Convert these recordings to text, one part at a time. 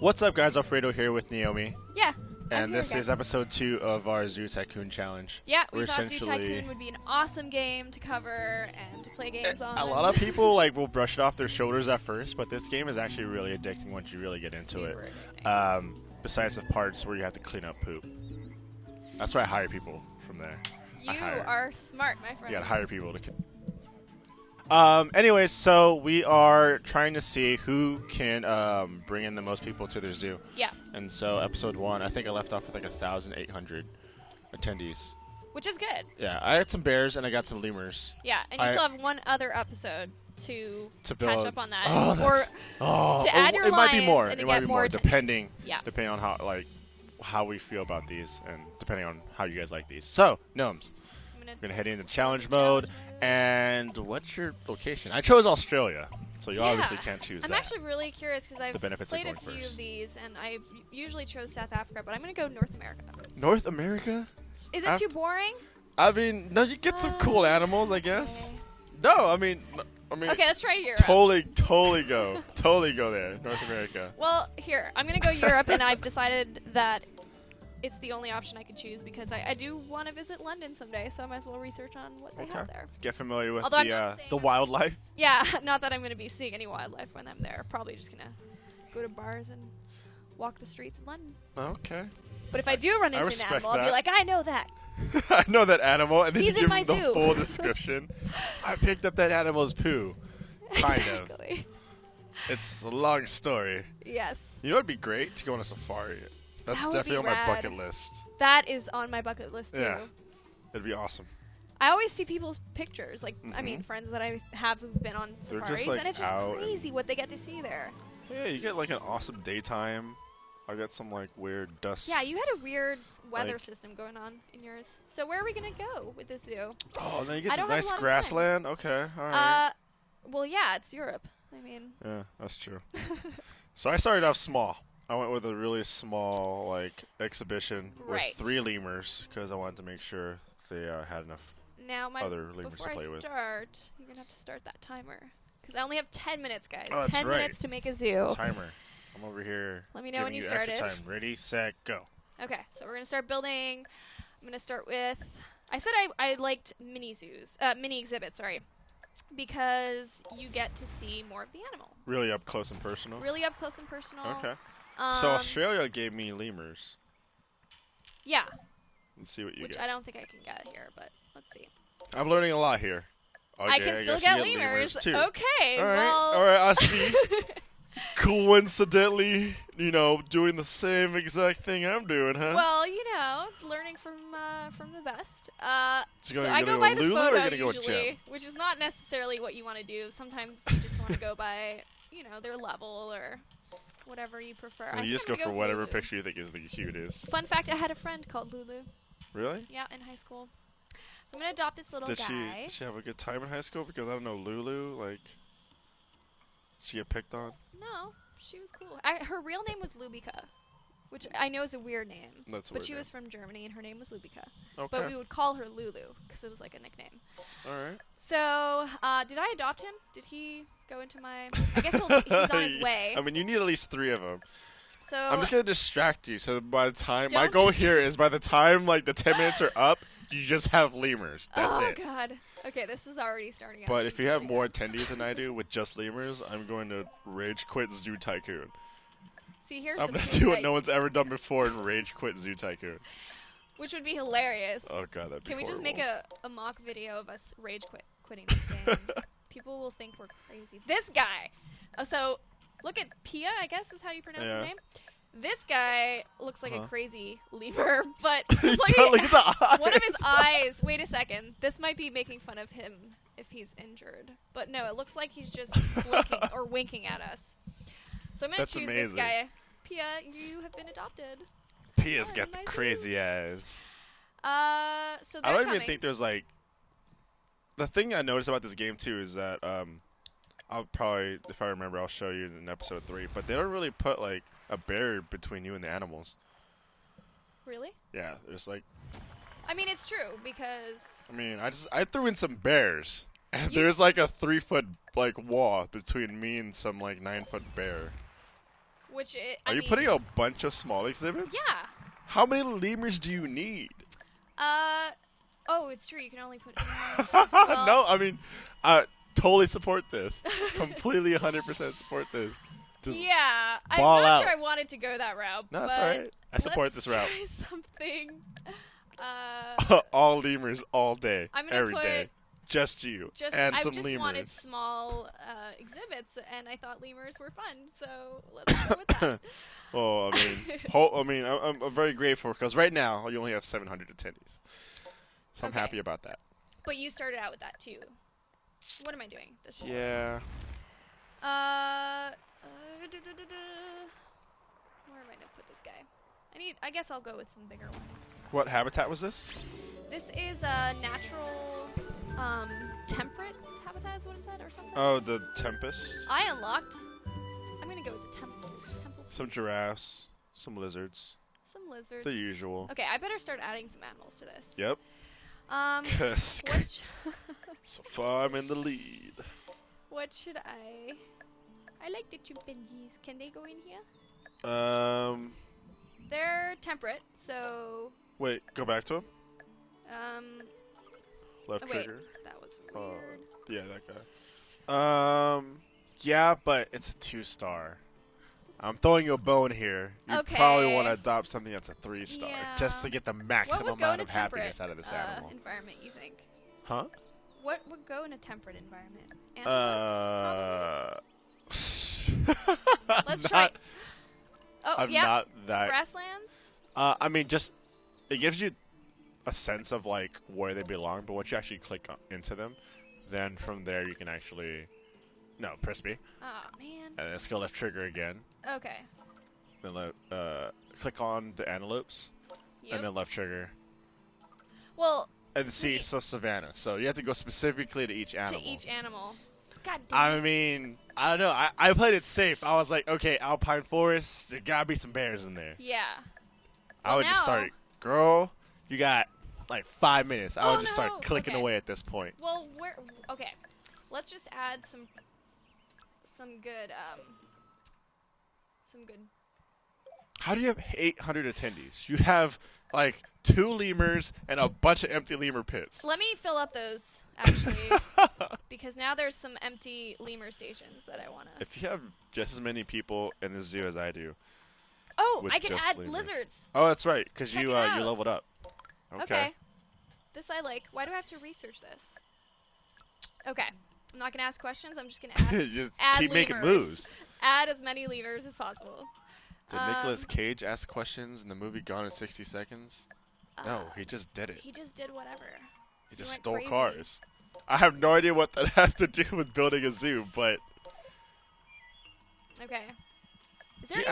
What's up, guys? Alfredo here with Naomi. Yeah. And this is episode 2 of our Zoo Tycoon challenge. Yeah, we thought Zoo Tycoon would be an awesome game to cover and to play games on. A lot of people will brush it off their shoulders at first, but this game is actually really addicting once you really get into it. Besides the parts where you have to clean up poop. That's why I hire people from there. You are smart, my friend. You gotta hire people to... anyways, so we are trying to see who can bring in the most people to their zoo. Yeah. And so episode 1, I think I left off with like 1,800 attendees. Which is good. Yeah, I had some bears and I got some lemurs. Yeah, and you still have one other episode to catch up on that. Oh, to add your it lions might be more. and to It might get be more more, depending on how we feel about these and depending on how you guys like these. So, Gnomes, we're going to head into challenge mode. And what's your location? I chose Australia, so you obviously can't choose that. I'm actually really curious because I've played a few of these, and I usually chose South Africa, but I'm going to go North America. North America? Is it too boring? I mean, no, you get some cool animals, I guess. Okay. No, I mean... Okay, let's try Europe. Totally go there, North America. Well, here, I'm going to go Europe, and I've decided that it's the only option I could choose because I do want to visit London someday, so I might as well research on what they have there. Get familiar with the wildlife. Yeah, not that I'm going to be seeing any wildlife when I'm there. Probably just going to go to bars and walk the streets of London. Okay. But if I do run into an animal, I'll be like, I know that. I know that animal, and then He's you give in my them zoo. the full description. I picked up that animal's poo. Kind of. It's a long story. Yes. You know what would be great? To go on a safari. That's definitely on my bucket list. That is on my bucket list, too. Yeah. It'd be awesome. I always see people's pictures, I mean, friends that I have who've been on safaris, and it's just crazy what they get to see there. Yeah, you get an awesome daytime. I got some weird dust. Yeah, you had a weird weather system going on in yours. So where are we going to go with this zoo? Oh, then you get this nice grassland? Okay, all right. Well, yeah, it's Europe. I mean. Yeah, that's true. So I started off small. I went with a really small exhibition with 3 lemurs because I wanted to make sure they had enough other lemurs to play with. Before I start, you're going to have to start that timer because I only have 10 minutes, guys. Oh, 10 minutes to make a zoo. Timer. I'm over here. Let me know when you started. Extra time. Ready, set, go. Okay, so we're going to start building. I'm going to start with, I said I liked mini exhibits, sorry, because you get to see more of the animal. Really up close and personal? Really up close and personal. Okay. So Australia gave me lemurs. Yeah. Let's see what you get. Which I don't think I can get here, but let's see. I'm learning a lot here. Okay, I can still get lemurs. Too. Okay, all right, I see. Coincidentally, doing the same exact thing I'm doing, huh? Well, learning from the best. So I go by the Lulu photo usually, which is not necessarily what you want to do. Sometimes you just want to go by, their level or whatever you prefer. Well, you just go for whatever picture you think is the cutest. Fun fact, I had a friend called Lulu. Really? Yeah, in high school. So I'm going to adopt this little guy. Did she have a good time in high school? Because I don't know, Lulu, did she get picked on? No, she was cool. Her real name was Lubika, which I know is a weird name. That's a but weird she name. was from Germany, and her name was Lubika. Okay. But we would call her Lulu because it was like a nickname. All right. So, did I adopt him? Did he go into my... I guess he's on his way. I mean, you need at least 3 of them. So I'm just going to distract you. So by the time... My goal here is by the time, the 10 minutes are up, you just have lemurs. That's it. Oh, God. Okay, this is already starting out. But if you have more attendees than I do with just lemurs, I'm going to rage quit Zoo Tycoon. See, here's I'm going to do what no one's ever done before and rage quit Zoo Tycoon. Which would be hilarious. Oh, God, that'd be Can we horrible. just make a mock video of us rage quitting this game? People will think we're crazy. This guy. So, look at Pia, I guess is how you pronounce his name. This guy looks like a crazy lemur, but look at the eyes. One of his eyes. Wait a second. This might be making fun of him if he's injured. But no, it looks like he's just blinking or winking at us. So I'm going to choose this guy. Pia, you have been adopted. Pia's got the crazy eyes. So I don't even think there's the thing I noticed about this game too is that I'll probably, if I remember, I'll show you in episode 3. But they don't really put a barrier between you and the animals. Really? Yeah, there's I mean, it's true because. I mean, I threw in some bears, and there's a 3-foot wall between me and some 9-foot bear. Which Are you putting a bunch of small exhibits? Yeah. How many lemurs do you need? Oh, it's true. You can only put. No, I mean, totally support this. Completely 100% support this. Just yeah, I'm ball not out. sure I wanted to go that route. No, that's all right. I support this route. Let's try something. All lemurs all day, I'm gonna every put day. Just you and I some just lemurs. wanted small exhibits, and I thought lemurs were fun, so let's go with that. Well, I mean, I'm very grateful because right now you only have 700 attendees, so I'm happy about that. But you started out with that too. What am I doing? This is Yeah. Where am I gonna put this guy? I guess I'll go with some bigger ones. What habitat was this? This is a natural, temperate habitat is what it said, or something. Oh, the Tempest. I unlocked. I'm gonna go with the temple. Some piece. giraffes, some lizards. Some lizards. The usual. Okay, I better start adding some animals to this. Yep. So far I'm in the lead. What should I? I like the chimpanzees. Can they go in here? They're temperate, so. Wait, go back to him. Left wait, trigger. that was weird. Yeah, that guy. Yeah, but it's a 2-star. I'm throwing you a bone here. You probably want to adopt something that's a 3-star, just to get the maximum amount of happiness out of this animal. Environment, you think? Huh? What would go in a temperate environment? Antelopes, Let's try. Oh, I'm yeah. not that. Grasslands. I mean, just it gives you a sense of like where they belong, but once you actually click into them, then from there you can actually. No, press B. Oh man. And then skill left trigger again. Okay. Then click on the antelopes, and then left trigger. Well. And see, so Savannah. So you have to go specifically to each animal. To each animal. God damn. I mean, I don't know. I played it safe. I was like, okay, Alpine Forest, there gotta be some bears in there. Yeah. I would just start, girl, you got like 5 minutes. I would just start clicking away at this point. Well, okay. Let's just add some good. How do you have 800 attendees? You have like 2 lemurs and a bunch of empty lemur pits. Let me fill up those, actually, because now there's some empty lemur stations that I want to. If you have just as many people in the zoo as I do. Oh, I can add lizards. Oh, that's right, because you leveled up. Okay. This I like. Why do I have to research this? Okay. I'm not going to ask questions. I'm just going to ask. Just add keep making lemurs. moves. Add as many levers as possible. Did Nicolas Cage ask questions in the movie Gone in 60 Seconds? No, he just did it. He just did whatever. He just stole cars. I have no idea what that has to do with building a zoo, but... Okay. Is Did there you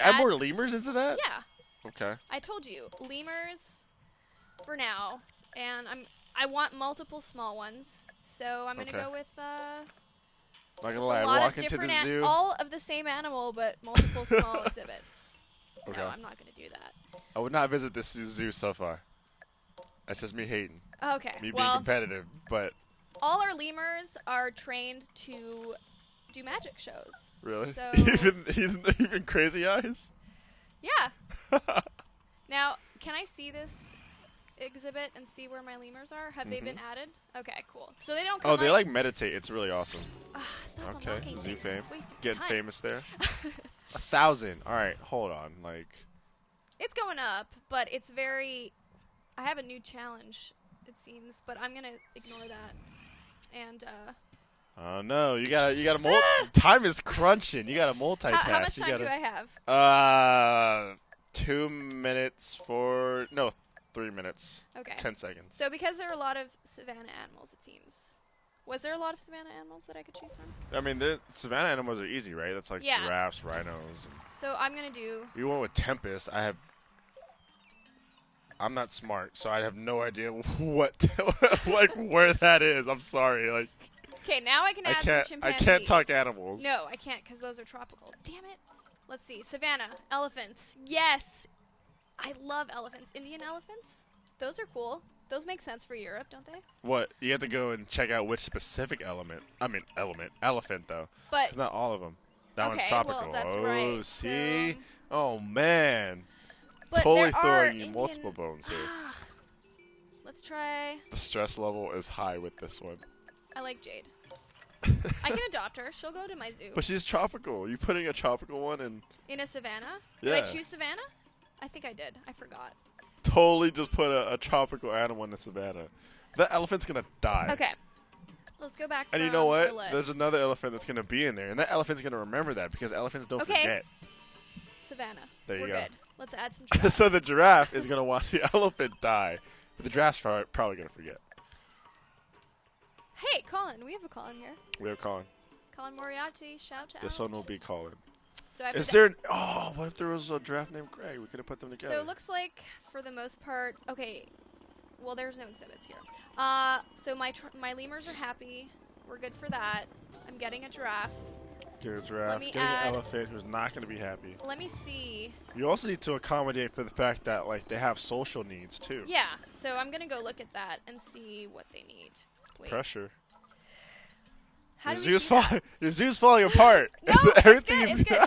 add more lemurs into that? Yeah. Okay. I told you. Lemurs for now. And I want multiple small ones. So I'm going to go with... Not gonna lie, I walk into the zoo. All of the same animal, but multiple small exhibits. Okay. No, I'm not gonna do that. I would not visit this zoo so far. That's just me hating. Okay. Me being competitive, but. All our lemurs are trained to do magic shows. Really? So even Crazy Eyes? Yeah. Now, can I see this exhibit and see where my lemurs are? Have they been added? Okay, cool. So they don't come they like meditate. It's really awesome. Stop okay, zoo fame. Getting famous there. 1,000. All right, hold on. Like, it's going up, but it's very. I have a new challenge, it seems, but I'm gonna ignore that. And oh no, you gotta time is crunching. You gotta multitask. How much time do I have? 2 minutes 3 minutes. Okay. 10 seconds. So because there are a lot of savanna animals, it seems. Was there a lot of savanna animals that I could choose from? I mean, the savanna animals are easy, right? That's like giraffes, rhinos. So I'm going to do... You went with Tempest. I'm not smart, so I have no idea what, like, where that is. I'm sorry. Like. Okay, now I can add some chimpanzees. I can't talk animals. No, I can't because those are tropical. Damn it. Let's see. Savanna. Elephants. Yes. I love elephants. Indian elephants? Those are cool. Those make sense for Europe, don't they? What? You have to go and check out which specific elephant, though. But it's not all of them. That one's tropical. Well, that's oh, right. see? So, oh, man. but Totally there throwing are you Indian... multiple bones here. Let's try... The stress level is high with this one. I like Jade. I can adopt her. She'll go to my zoo. But she's tropical. You putting a tropical one in a savannah? Yeah. Did I choose savannah? I think I did. I forgot. Totally just put a tropical animal in the savannah. That elephant's going to die. Okay. Let's go back. And you know what? Our list. There's another elephant that's going to be in there. And that elephant's going to remember that because elephants don't forget. Savannah. There you We're go. good. Let's add some giraffes. So the giraffe is going to watch the elephant die. But the giraffe's probably going to forget. Hey, Colin. We have a Colin here. We have Colin. Colin Moriarty. Shout out. This one will be Colin. So is there... Oh, what if there was a giraffe named Greg? We could have put them together. So it looks like, for the most part... Okay. Well, there's no exhibits here. So my lemurs are happy. We're good for that. I'm getting a giraffe. Get a giraffe. Get an elephant who's not going to be happy. Let me see. You also need to accommodate for the fact that like they have social needs too. Yeah. So I'm going to go look at that and see what they need. Wait. Pressure. How Your zoo's falling apart. No, Everything it's good.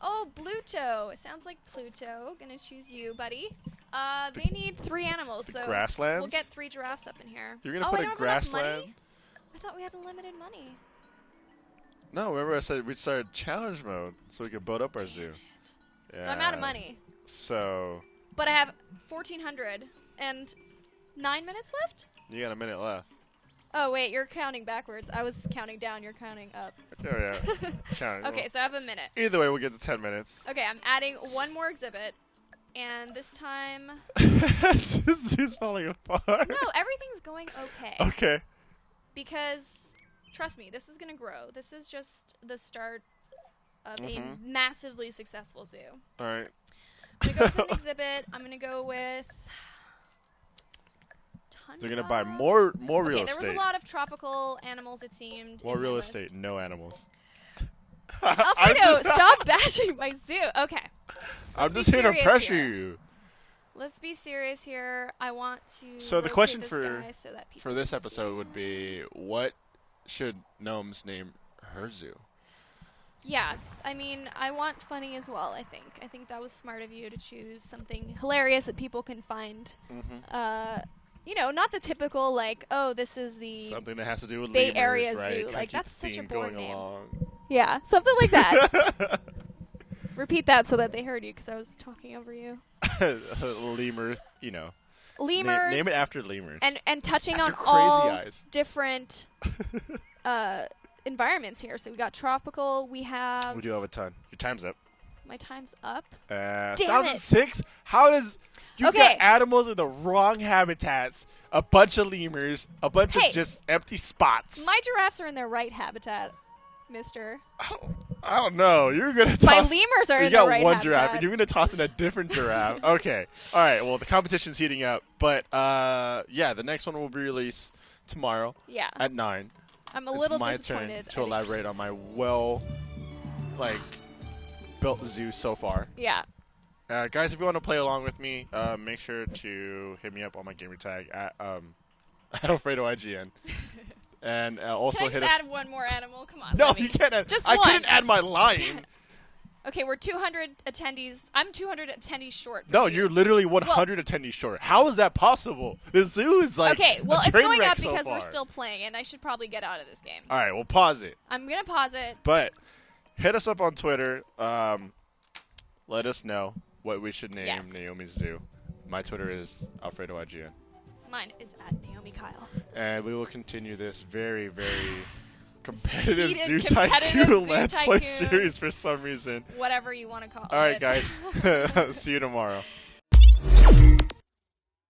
Oh, Pluto. It sounds like Pluto. Gonna choose you, buddy. They need 3 animals, so grasslands? we'll get 3 giraffes up in here. You're gonna put a grassland? I thought we had unlimited money. No, remember I said we started challenge mode so we could build up our zoo. Yeah. So I'm out of money. So. But I have 1,400 and 9 minutes left. You got a minute left. Oh wait, you're counting backwards. I was counting down. You're counting up. Oh yeah. Counting. Okay, so I have a minute. Either way, we'll get to 10 minutes. Okay, I'm adding 1 more exhibit, and this time. This zoo's falling apart. No, everything's going okay. Okay. Because, trust me, this is going to grow. This is just the start of a massively successful zoo. All right. I'm going to go with an exhibit. I'm going to go with... They're going to buy more real estate. There was a lot of tropical animals, it seemed. More real estate, no animals. Alfredo, stop bashing my zoo. Okay. I'm just here to pressure you. Let's be serious here. I want to. So the question for this episode would be, what should Gnomes name her zoo? Yeah, I mean, I want funny as well. I think that was smart of you to choose something hilarious that people can find. You know, not the typical like, oh, this is the something that has to do with Bay lemurs, Area right? Zoo. Like that's such a boring name. Along. Yeah, something like that. Repeat that so that they heard you, because I was talking over you. Lemur, you know. Lemurs. Name it after lemurs. And touching after on crazy all eyes. different environments here. So we got tropical. We have. We do have a ton. Your time's up. My time's up. 2006. How does you've got animals in the wrong habitats? A bunch of lemurs. A bunch of just empty spots. My giraffes are in their right habitat, Mister. I don't know. You're gonna toss. My lemurs are in the right habitat. You got one giraffe, and you're gonna toss in a different giraffe. Okay. All right. Well, the competition's heating up, but yeah, the next one will be released tomorrow. Yeah. At 9. I'm a little disappointed. It's my turn to elaborate on my built zoo so far. Yeah. Guys, if you want to play along with me, make sure to hit me up on my gamer tag at Alfredo IGN. And also hit us. Add one more animal? Come on. No, you can't add. Just I one. couldn't add my line. Okay, we're 200 attendees. I'm 200 attendees short. No, you're literally 100 attendees short. How is that possible? The zoo is like okay, well, a train it's going wreck up because so we're still playing, and I should probably get out of this game. All right, well, pause it. I'm going to pause it. But hit us up on Twitter. Let us know what we should name Naomi's zoo. My Twitter is Alfredo IGN. Mine is at Naomi Kyle. And we will continue this very, very competitive Zoo Tycoon Let's Play series for some reason. Whatever you want to call it. All right, guys. See you tomorrow.